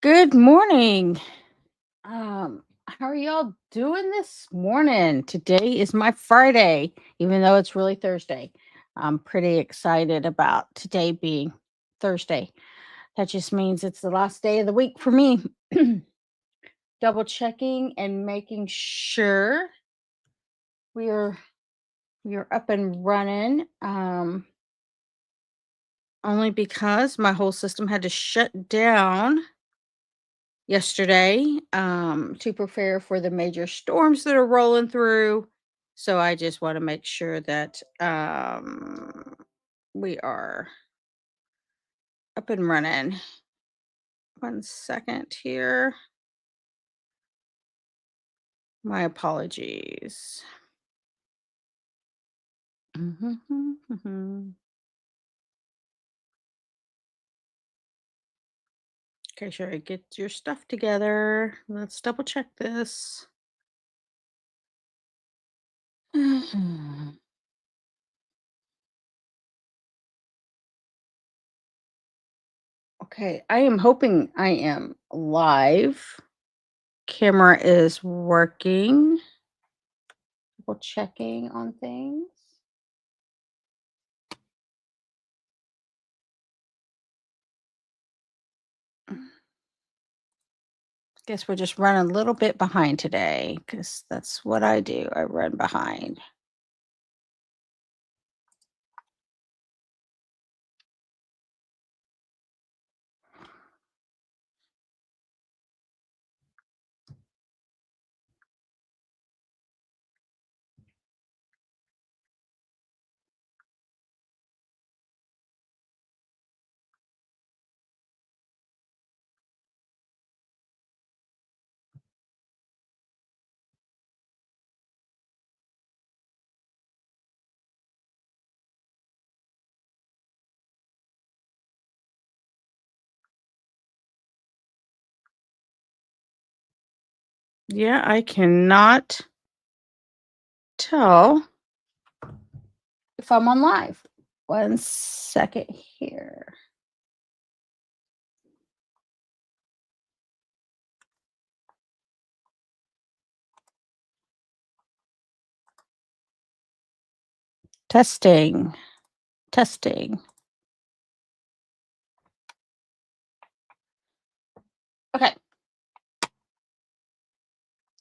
Good morning. How are y'all doing this morning? Today is my Friday, even though it's really Thursday. I'm pretty excited about today being Thursday. That just means it's the last day of the week for me. Double checking and making sure we are we are up and running. Only because my whole system had to shut down yesterday to prepare for the major storms that are rolling through. So I just want to make sure that we are up and running. 1 second here. My apologies. Okay, sure. Get your stuff together. Let's double check this. Okay, I am hoping I am live. Camera is working. Double checking on things. Guess we're just running a little bit behind today because that's what I do. I run behind. Yeah, I cannot tell if I'm on live. 1 second here. Testing. Testing. Okay.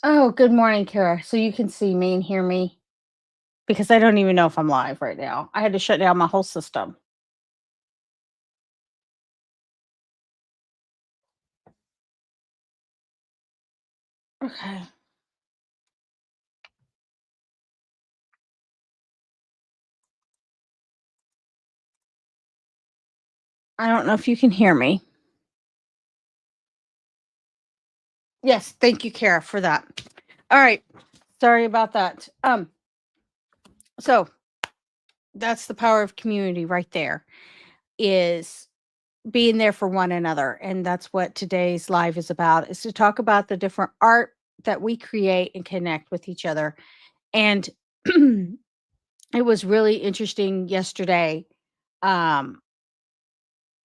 Oh, good morning, Kara. So you can see me and hear me because I don't even know if I'm live right now. I had to shut down my whole system. Okay. I don't know if you can hear me. Yes, thank you, Kara, for that. All right. Sorry about that. So that's the power of community right there, is being there for one another. And that's what today's live is about, is to talk about the different art that we create and connect with each other. And it was really interesting yesterday, um,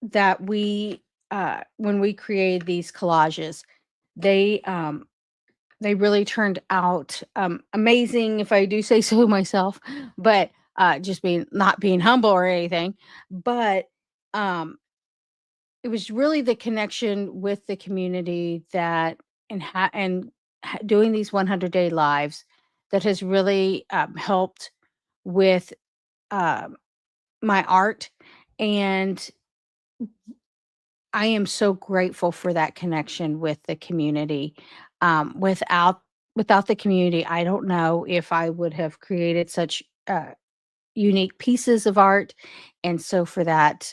that we when we created these collages, they they really turned out amazing, if I do say so myself. But just being, not being humble or anything, but um it was really the connection with the community that, doing these 100-day lives, that has really helped with um my art. And I am so grateful for that connection with the community. Without the community, I don't know if I would have created such unique pieces of art. And so for that,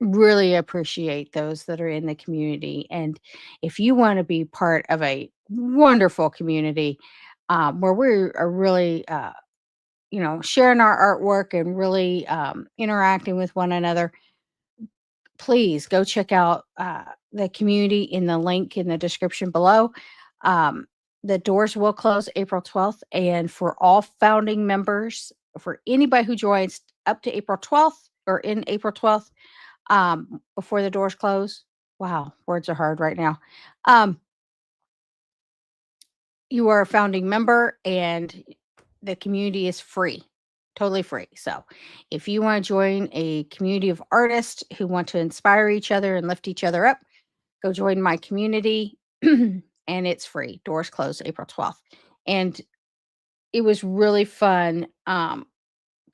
really appreciate those that are in the community. And if you want to be part of a wonderful community, where we are really, sharing our artwork and really interacting with one another, please go check out the community in the link in the description below. Um, the doors will close April 12th. And for all founding members, for anybody who joins up to April 12th or in April 12th, before the doors close, Wow, words are hard right now. Um, you are a founding member and the community is free, totally free. So if you want to join a community of artists who want to inspire each other and lift each other up, go join my community. And it's free. Doors close April 12th. And it was really fun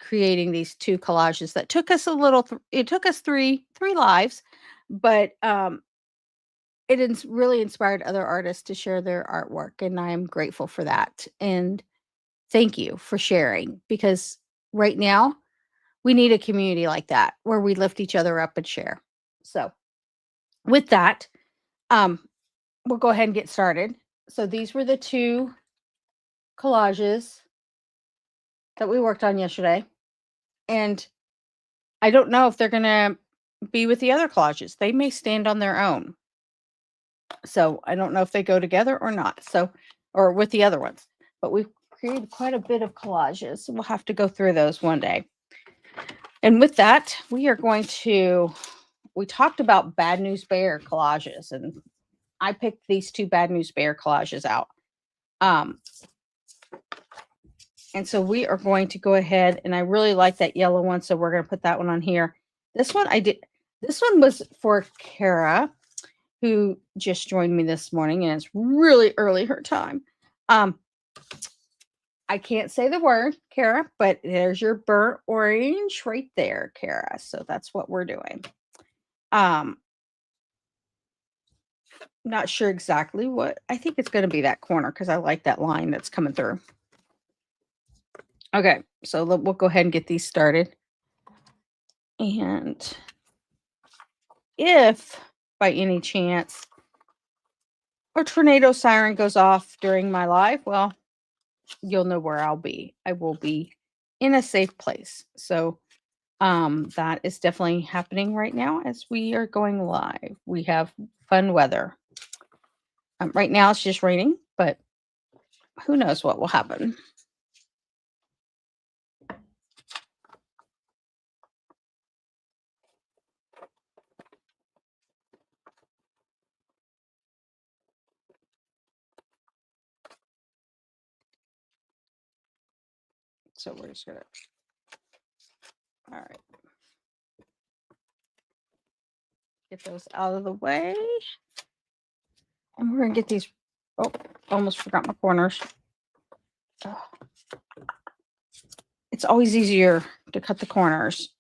creating these two collages that took us a little it took us three lives, but really inspired other artists to share their artwork, and I am grateful for that. And thank you for sharing, because right now we need a community like that where we lift each other up and share. So, with that, um, we'll go ahead and get started. So, these were the two collages that we worked on yesterday. And I don't know if they're going to be with the other collages. They may stand on their own. So, I don't know if they go together or not. So, or with the other ones. But we've created quite a bit of collages. We'll have to go through those one day. And with that, we talked about Bad News Bear collages, and I picked these two Bad News Bear collages out. And so we are going to go ahead, and I really like that yellow one, so we're going to put that one on here. This one was for Kara, who just joined me this morning, and it's really early her time. I can't say the word, Kara, but there's your burnt orange right there, Kara. So that's what we're doing. Not sure exactly what. I think it's going to be that corner because I like that line that's coming through. Okay, so we'll go ahead and get these started. And if by any chance a tornado siren goes off during my live, well, you'll know where I'll be. I will be in a safe place. So that is definitely happening right now as we are going live. We have fun weather. Right now it's just raining, but who knows what will happen. So we're just gonna, all right, get those out of the way. And we're gonna get these, oh, almost forgot my corners. Oh. It's always easier to cut the corners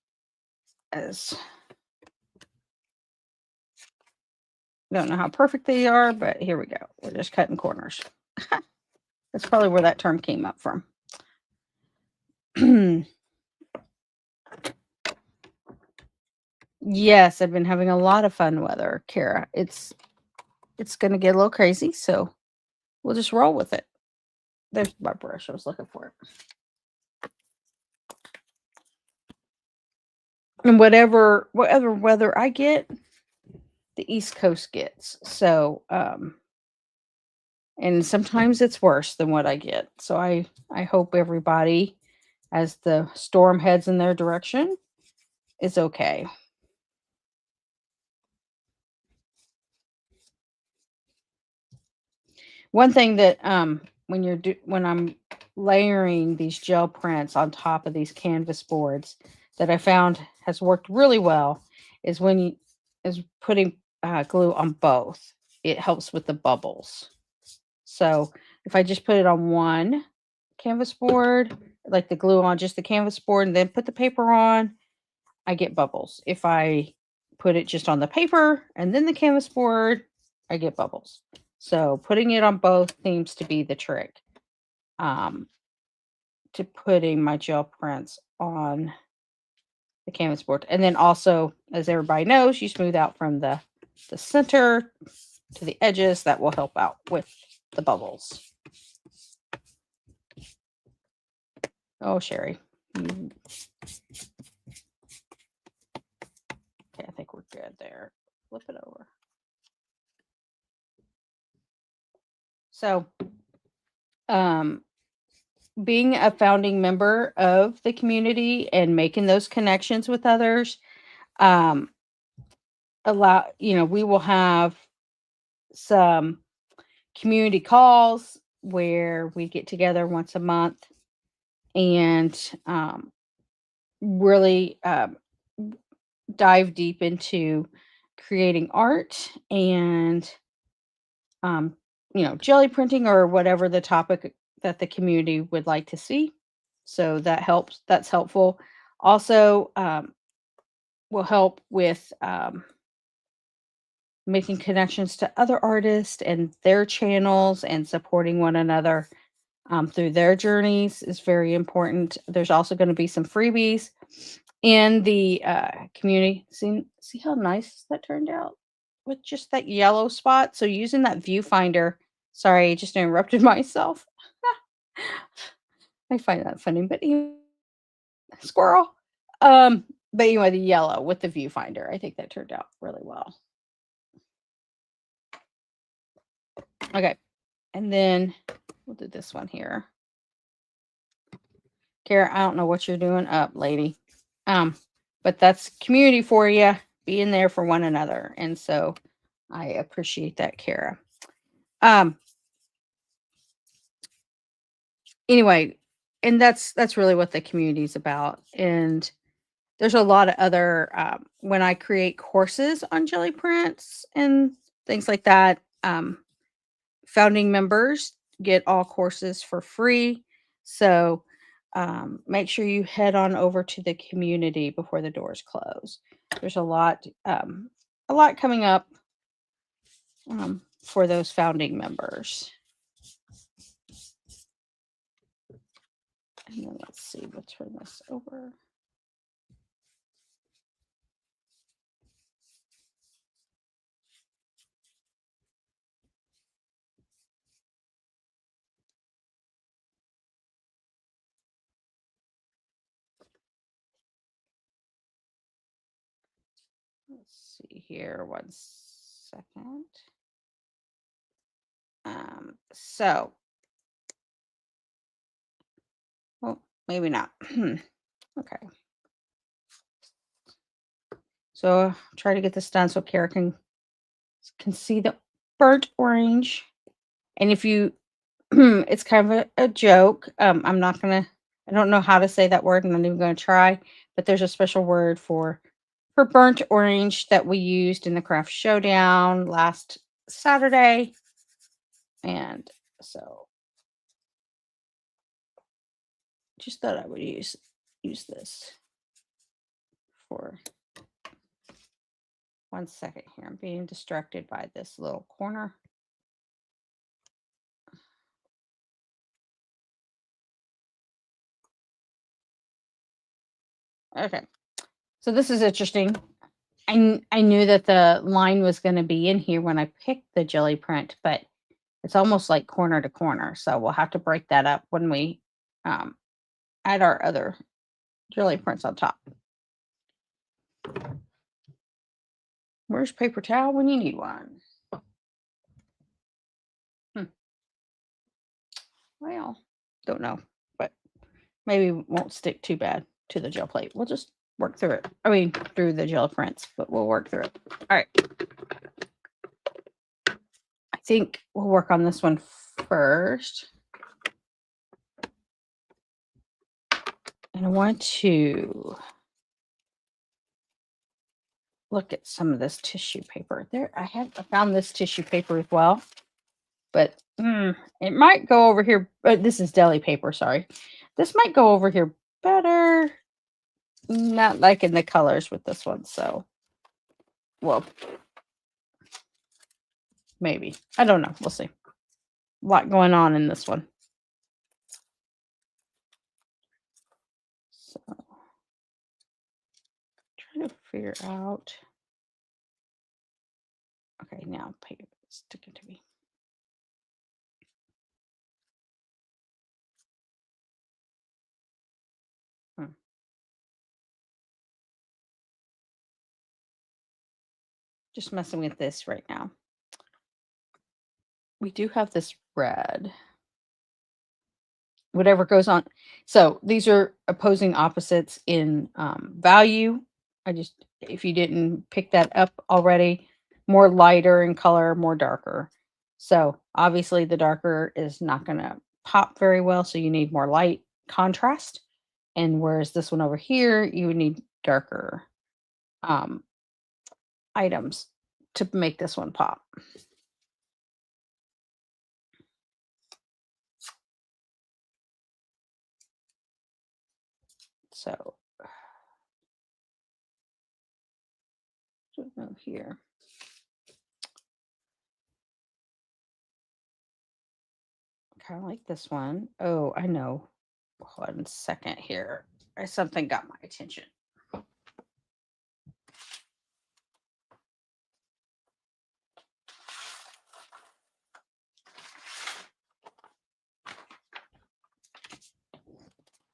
as I don't know how perfect they are, but here we go. We're just cutting corners. That's probably where that term came up from. Yes, I've been having a lot of fun weather, Kara. It's going to get a little crazy, so we'll just roll with it. There's my brush. I was looking for it. And whatever weather I get, the East Coast gets. So, and sometimes it's worse than what I get. So I hope everybody, as the storm heads in their direction, is okay. One thing that when I'm layering these gel prints on top of these canvas boards that I found has worked really well is putting glue on both. It helps with the bubbles. So if I just put it on one canvas board, like the glue on just the canvas board, and then put the paper on, I get bubbles. If I put it just on the paper and then the canvas board, I get bubbles. So putting it on both seems to be the trick to putting my gel prints on the canvas board. And then also, as everybody knows, you smooth out from the center to the edges. That will help out with the bubbles. Oh, Sherry. Okay, I think we're good there. Flip it over. So, being a founding member of the community and making those connections with others, we will have some community calls where we get together once a month and really dive deep into creating art and jelly printing or whatever the topic that the community would like to see. So that helps. That's helpful. Also, will help with making connections to other artists and their channels and supporting one another through their journeys is very important. There's also going to be some freebies in the community. See how nice that turned out with just that yellow spot. So using that viewfinder. Sorry, I just interrupted myself. I find that funny, but squirrel. But anyway, the yellow with the viewfinder, I think that turned out really well. Okay, and then we'll do this one here. Kara, I don't know what you're doing up, lady. But that's community for you, being there for one another, and so I appreciate that, Kara. Anyway, and that's really what the community is about. And there's a lot of other when I create courses on jelly prints and things like that, founding members get all courses for free. So make sure you head on over to the community before the doors close. There's a lot coming up for those founding members. And then let's see, we'll turn this over. Let's see here, 1 second. So, well, maybe not. Okay. So try to get this done so Kara can see the burnt orange. And if you, it's kind of a joke. I don't know how to say that word, and I'm not even going to try. But there's a special word for burnt orange that we used in the craft showdown last Saturday, and so just thought I would use this for 1 second here. I'm being distracted by this little corner. Okay, so this is interesting. I knew that the line was going to be in here when I picked the jelly print, but it's almost like corner to corner. So we'll have to break that up when we add our other jelly prints on top. Where's paper towel when you need one? Well, don't know, but maybe it won't stick too bad to the gel plate. We'll just work through it. I mean, through the gel prints, but we'll work through it. All right. I think we'll work on this one first. And I want to look at some of this tissue paper. I found this tissue paper as well, but it might go over here. But this is deli paper, sorry. This might go over here better. Not liking the colors with this one, so well, maybe. I don't know. We'll see. A lot going on in this one. So trying to figure out. Okay, now paper is sticking to me. Just messing with this right now. We do have this red. Whatever goes on. So these are opposing opposites in value. I just if you didn't pick that up already, more lighter in color, more darker. So obviously the darker is not going to pop very well. So you need more light contrast. And whereas this one over here, you would need darker um, items to make this one pop. So here. Kind of like this one. Oh, I know. 1 second here. Something got my attention.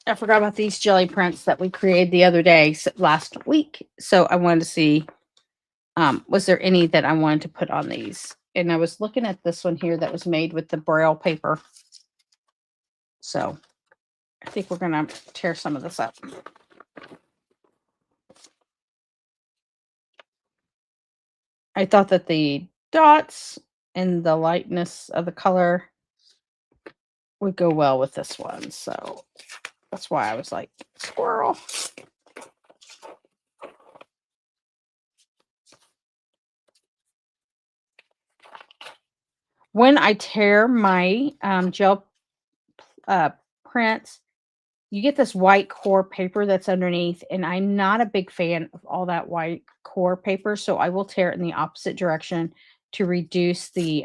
I forgot about these jelly prints that we created the other day, last week. So I wanted to see, was there any that I wanted to put on these? And I was looking at this one here that was made with the Braille paper. So I think we're going to tear some of this up. I thought that the dots and the lightness of the color would go well with this one. So that's why I was like, squirrel. When I tear my gel prints, you get this white core paper that's underneath, and I'm not a big fan of all that white core paper, so I will tear it in the opposite direction to reduce the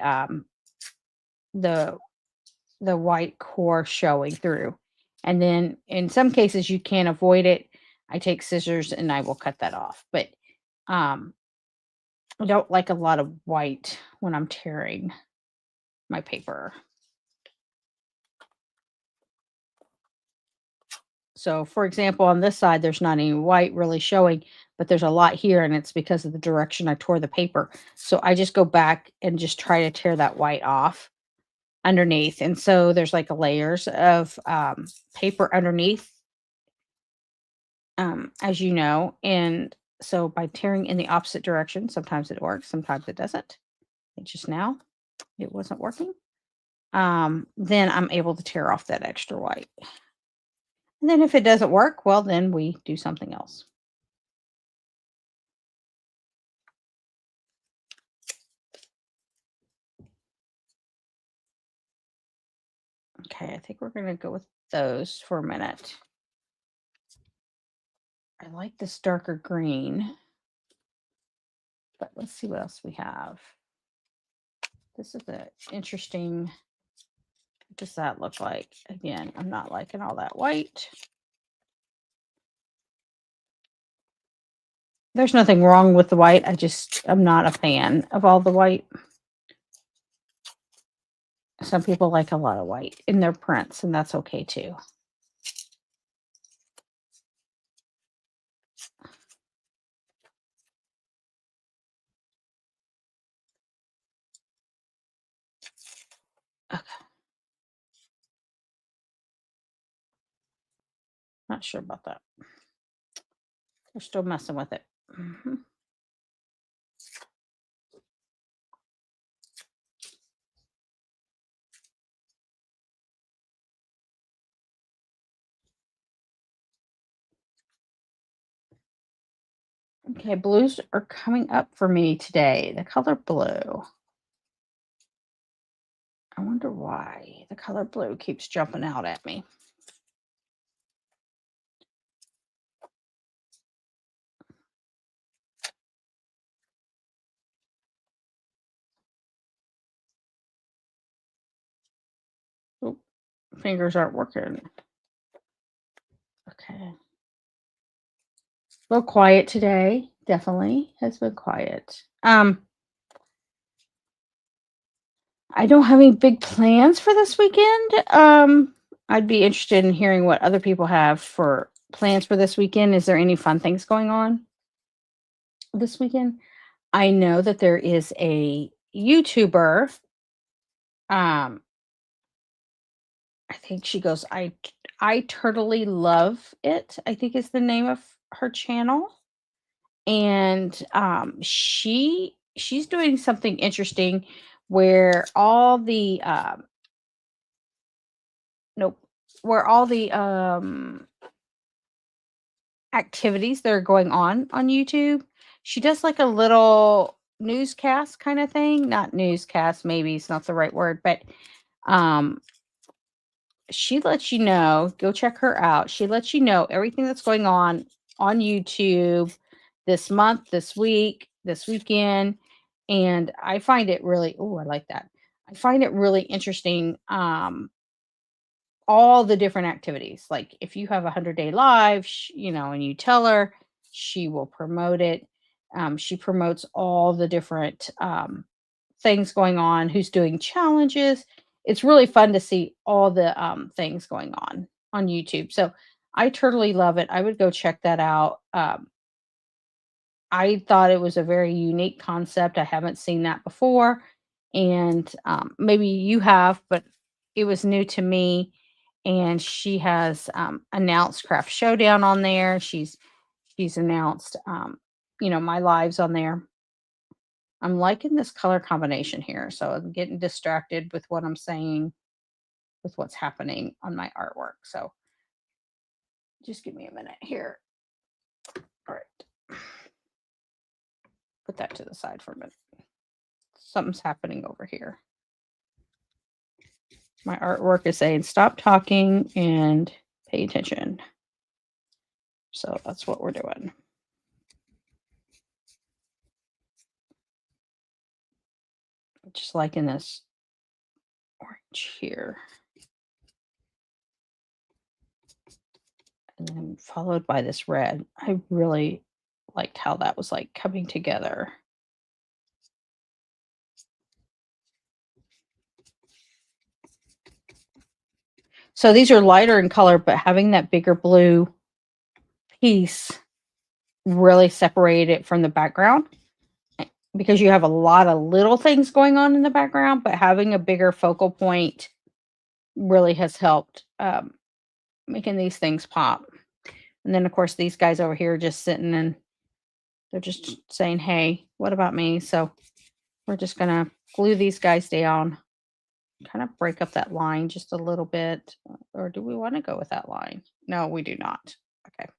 white core showing through. And then in some cases you can't avoid it. I take scissors and I will cut that off. But I don't like a lot of white when I'm tearing my paper. So for example, on this side, there's not any white really showing, but there's a lot here, and it's because of the direction I tore the paper. So I just go back and just try to tear that white off underneath. And so there's like layers of paper underneath, as you know. And so by tearing in the opposite direction, sometimes it works, sometimes it doesn't. Just now it wasn't working. Then I'm able to tear off that extra white. And then if it doesn't work, well, then we do something else. Okay, I think we're going to go with those for a minute. I like this darker green, but let's see what else we have. This is an interesting, what does that look like? Again, I'm not liking all that white. There's nothing wrong with the white. I'm not a fan of all the white. Some people like a lot of white in their prints, and that's okay too. Okay. Not sure about that. They're still messing with it. Okay, blues are coming up for me today. The color blue. I wonder why the color blue keeps jumping out at me. Oop, fingers aren't working. Okay. A little quiet today. Definitely has been quiet. I don't have any big plans for this weekend. I'd be interested in hearing what other people have for plans for this weekend. Is there any fun things going on this weekend? I know that there is a YouTuber. I think she goes, I totally love it, I think is the name of her channel. and she's doing something interesting where all the nope, where all the activities that are going on YouTube. She does like a little newscast kind of thing. Not newscast, maybe it's not the right word, but um she lets you know, go check her out. She lets you know everything that's going on YouTube this month, this week, this weekend. And I find it really, oh, I like that. I find it really interesting. All the different activities. Like if you have a 100-day live, and you tell her, she will promote it. She promotes all the different things going on, who's doing challenges. It's really fun to see all the things going on YouTube. So I totally love it. I would go check that out. I thought it was a very unique concept. I haven't seen that before. And maybe you have, but it was new to me. And she has announced Craft Showdown on there. She's announced my lives on there. I'm liking this color combination here, so I'm getting distracted with what I'm saying, with what's happening on my artwork. So just give me a minute here. All right. Put that to the side for a minute. Something's happening over here. My artwork is saying stop talking and pay attention. So that's what we're doing. Just liking this orange here. And then followed by this red. I really liked how that was like coming together. So these are lighter in color, but having that bigger blue piece really separated it from the background, because you have a lot of little things going on in the background, but having a bigger focal point really has helped making these things pop. And then, of course, these guys over here just sitting and they're just saying, hey, what about me? So we're just going to glue these guys down, kind of break up that line just a little bit. Or do we want to go with that line? No, we do not. Okay.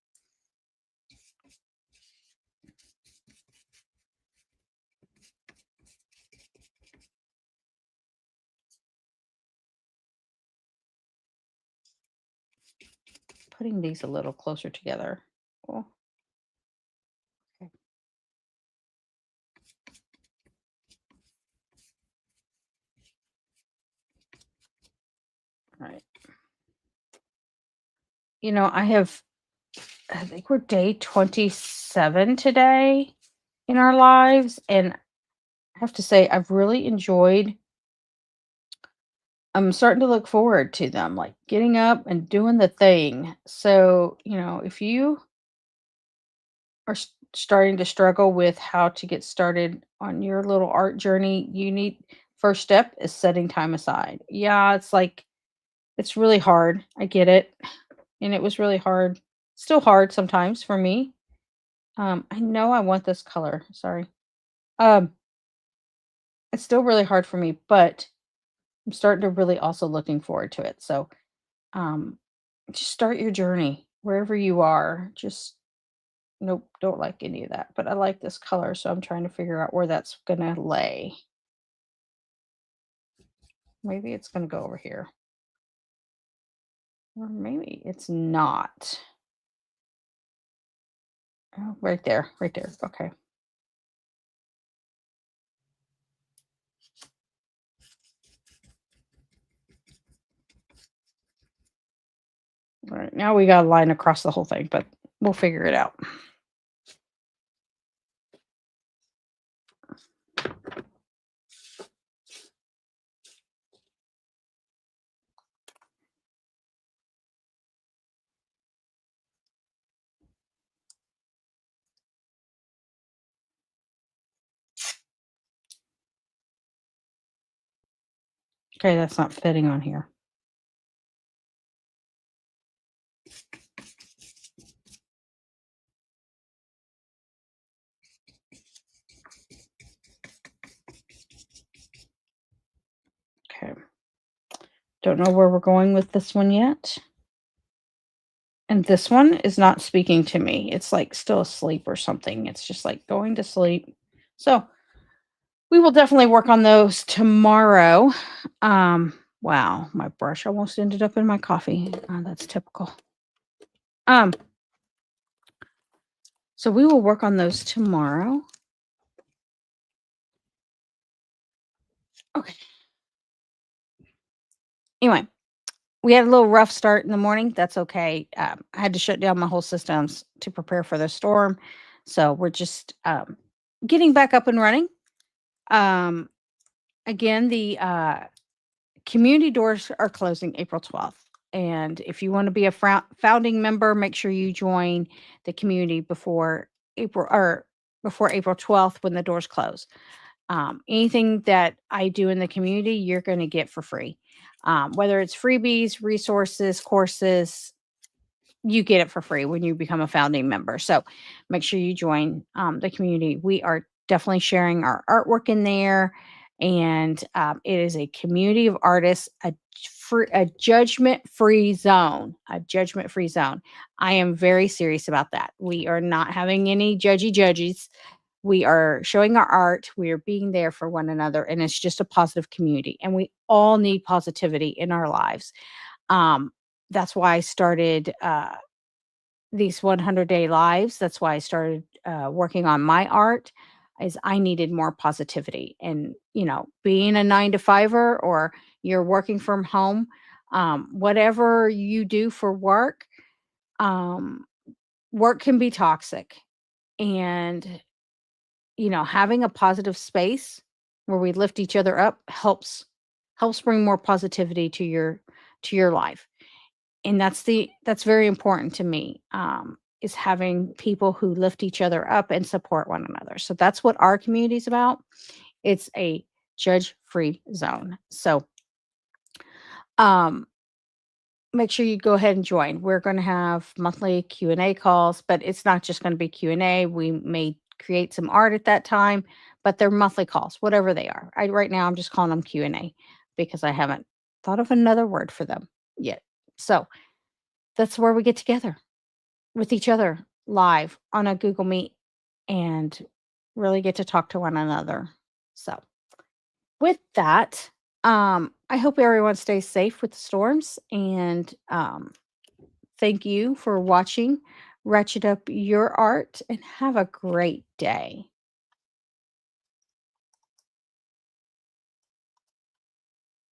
Putting these a little closer together. Cool. Okay. All right. I think we're day 27 today in our lives. And I have to say, I've really enjoyed. I'm starting to look forward to them, like getting up and doing the thing. So, if you are starting to struggle with how to get started on your little art journey, first step is setting time aside. Yeah, it's really hard. I get it. And it was really hard. Still hard sometimes for me. I know I want this color. Sorry. Um, it's still really hard for me, but I'm starting to really also looking forward to it. So, um, just start your journey wherever you are. Just nope, don't like any of that. But I like this color, so I'm trying to figure out where that's gonna lay. Maybe it's gonna go over here. Or maybe it's not. Oh, right there, right there. Okay. All right. Now we got a line across the whole thing, but we'll figure it out. Okay, that's not fitting on here. Don't know where we're going with this one yet. And this one is not speaking to me. It's like still asleep or something. It's just like going to sleep. So we will definitely work on those tomorrow. Wow, my brush almost ended up in my coffee. That's typical. Um, so we will work on those tomorrow. Okay. Anyway, we had a little rough start in the morning. That's okay. I had to shut down my whole systems to prepare for the storm. So we're just getting back up and running. Um, again, the community doors are closing April 12th. And if you want to be a founding member, make sure you join the community before April 12th when the doors close. Anything that I do in the community, you're going to get for free. Whether it's freebies, resources, courses, you get it for free when you become a founding member. So make sure you join the community. We are definitely sharing our artwork in there. And it is a community of artists, a judgment-free zone, a judgment-free zone. I am very serious about that. We are not having any judges. We are showing our art. We are being there for one another, and it's just a positive community. And we all need positivity in our lives. That's why I started these 100-day lives. That's why I started working on my art. Is I needed more positivity, and being a 9 to 5er or you're working from home, whatever you do for work, um, work can be toxic, and having a positive space where we lift each other up helps bring more positivity to your life. And that's very important to me, is having people who lift each other up and support one another. So that's what our community is about. It's a judge-free zone. So um make sure you go ahead and join. We're going to have monthly Q&A calls, but it's not just going to be Q&A. We may create some art at that time, but they're monthly calls, whatever they are. Right now I'm just calling them Q&A because I haven't thought of another word for them yet. So that's where we get together with each other live on a Google Meet and really get to talk to one another. So with that, I hope everyone stays safe with the storms, and thank you for watching Ratchet Up Your Art, and have a great day.